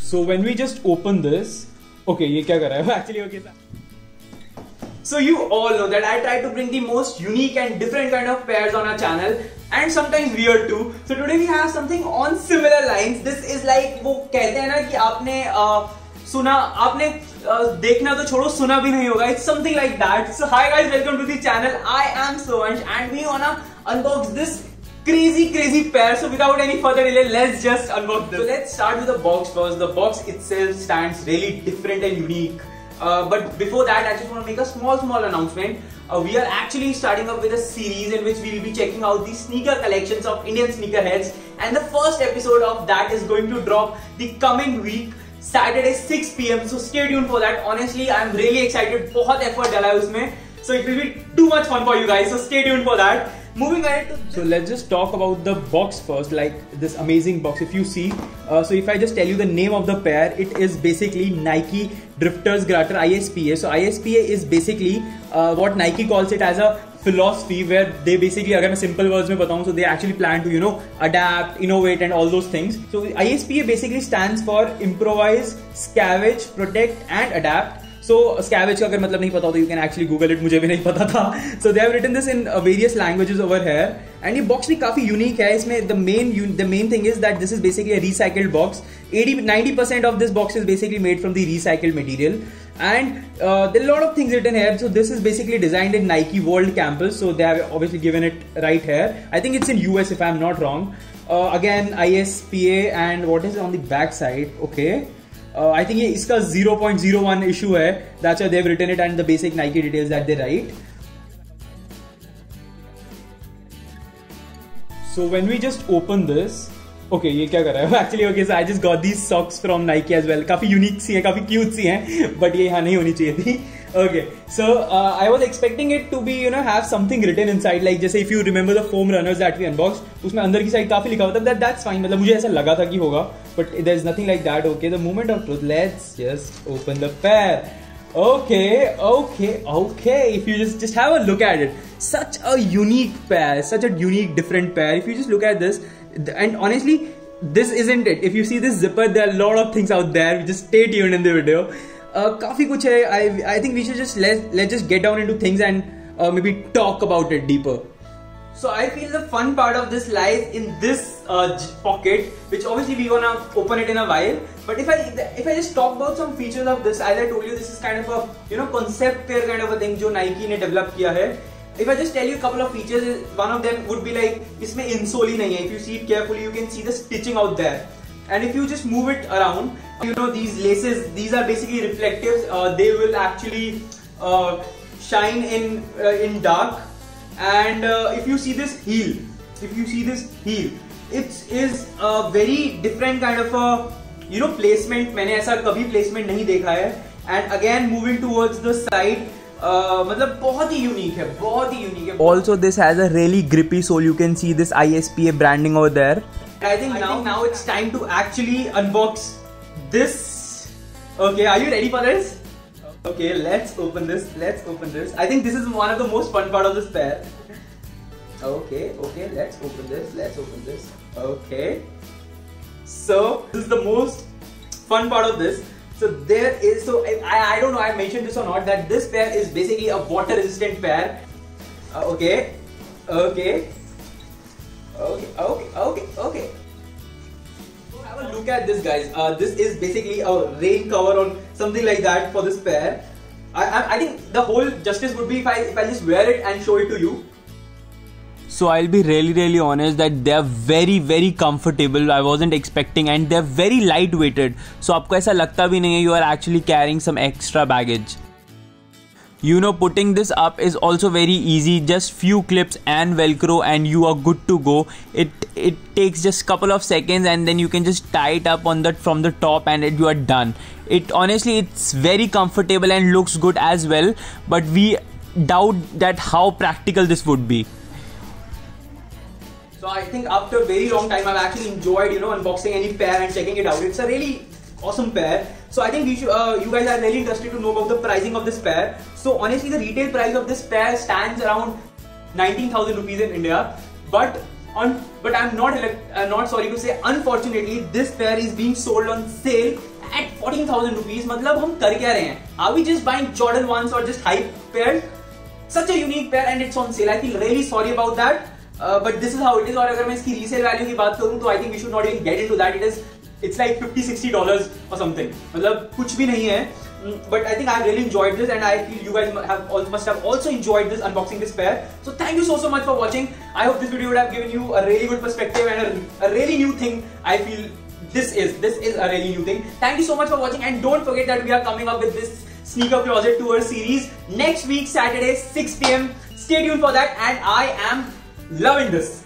So when we just open this, okay, ये क्या कर रहा है? Actually, okay. So you all know that I try to bring the most unique and different kind of pairs on our channel, and sometimes weird too. So today we have something on similar lines. This is like वो कहते हैं ना कि आपने सुना, आपने देखना तो छोड़ो, सुना भी नहीं होगा. It's something like that. So hi guys, welcome to the channel. I am Soansh and we wanna unbox this crazy pair. So without any further delay, let's just unbox this. So let's start with the box first. The box itself stands really different and unique. But before that, I just want to make a small announcement. We are actually starting up with a series in which we will be checking out the sneaker collections of Indian sneakerheads, and the first episode of that is going to drop the coming week, Saturday 6 PM. So stay tuned for that. Honestly, I am really excited. बहुत effort डाला है उसमें. So it will be too much fun for you guys. So stay tuned for that. Moving ahead to so let's just talk about the box first, like this amazing box. If you see, so if I just tell you the name of the pair, it is basically Nike Drifters Garter ISPA. So ISPA is basically what Nike calls it as a philosophy, where they basically, अगर मैं simple words में बताऊँ, so they actually plan to adapt, innovate and all those things. So ISPA basically stands for improvise, scavenge, protect and adapt. So scavenge का अगर मतलब नहीं पता हो तो you can actually Google it. मुझे भी नहीं पता था. So they have written this in various languages over here. And ये box भी काफी unique है. इसमें the main thing is that this is basically a recycled box. 80-90% of this box is basically made from the recycled material. And there are a lot of things written here. So this is basically designed in Nike World Campus. So they have obviously given it right here. I think it's in US if I'm not wrong. Again ISPA, and what is on the back side? Okay. I think ये इसका 0.01 issue है. That's why they've written it, and the basic Nike details that they write. So when we just open this, okay, ये क्या कर रहा है? Actually, okay, so I just got these socks from Nike as well. काफी unique सी हैं, काफी cute सी हैं, but ये यहाँ नहीं होनी चाहिए थी. Okay, so I was expecting it to be, have something written inside, like जैसे if you remember the foam runners that we unboxed, उसमें अंदर की साइड काफी लिखा हुआ था. That's fine. मतलब मुझे ऐसा लगा था कि होगा, but there's nothing like that. Okay, the moment of truth. Let's just open the pair. Okay. If you just have a look at it, such a unique pair, such a unique, different pair. If you just look at this, and honestly, this isn't it. If you see this zipper, there are a lot of things out there. Just stay tuned in the video. काफी कुछ है. I think we should just let's just get down into things and maybe talk about it deeper. So I feel the fun part of this lies in this pocket, which obviously we wanna open it in a while. But if I just talk about some features of this, as I told you, this is kind of a concept pair kind of a thing जो Nike ने develop किया है. If I just tell you a couple of features, one of them would be like इसमें insole ही नहीं है. If you see it carefully, you can see the stitching out there. And if you just move it around, these laces, these are basically reflective. They will actually shine in dark. And if you see this heel, it is a very different kind of a placement. मैंने ऐसा कभी placement नहीं देखा है. And again, moving towards the side, मतलब बहुत ही unique है. Also, this has a really grippy sole. You can see this ISPA branding over there. I think now it's time to actually unbox this. Okay, are you ready for this? Okay, let's open this. I think this is one of the most fun part of this pair. Okay, let's open this. Okay. So this is the most fun part of this. So I don't know I mentioned this or not, that this pair is basically a water resistant pair. Okay. So have a look at this, guys. This is basically a rain cover or something like that for this pair. I think the whole justice would be if I just wear it and show it to you. So I'll be really honest that they are very comfortable. I wasn't expecting, and they're very lightweighted. So आपको ऐसा लगता भी नहीं है you are actually carrying some extra baggage. Putting this up is also very easy. Just few clips and velcro and you are good to go. It takes just couple of seconds, and then you can just tie it up from the top, and you are done. It's very comfortable and looks good as well, but we doubt that how practical this would be. So I think after a very long time, I've actually enjoyed unboxing any pair and checking it out. It's a really awesome pair. So I think you guys are really interested to know about the pricing of this pair. So honestly, the retail price of this pair stands around 19,000 rupees in India. But I'm not sorry to say, unfortunately, this pair is being sold on sale at 14,000 rupees. मतलब हम कर क्या रहे हैं? Are we just buying Jordan 1s or just hype pairs? Such a unique pair and it's on sale. I feel really sorry about that. But this is how it is. और अगर मैं इसकी resale value की बात करूँ तो I think we should not even get into that. It's like $50-60 or something. मतलब कुछ भी नहीं है. But I think I've really enjoyed this, and I feel you guys must have also enjoyed this unboxing this pair. So thank you so much for watching. I hope this video would have given you a really good perspective and a really new thing. I feel this is a really new thing. Thank you so much for watching, and don't forget that we are coming up with this Sneaker Closet Tour series next week Saturday 6 PM. Stay tuned for that, and I am loving this.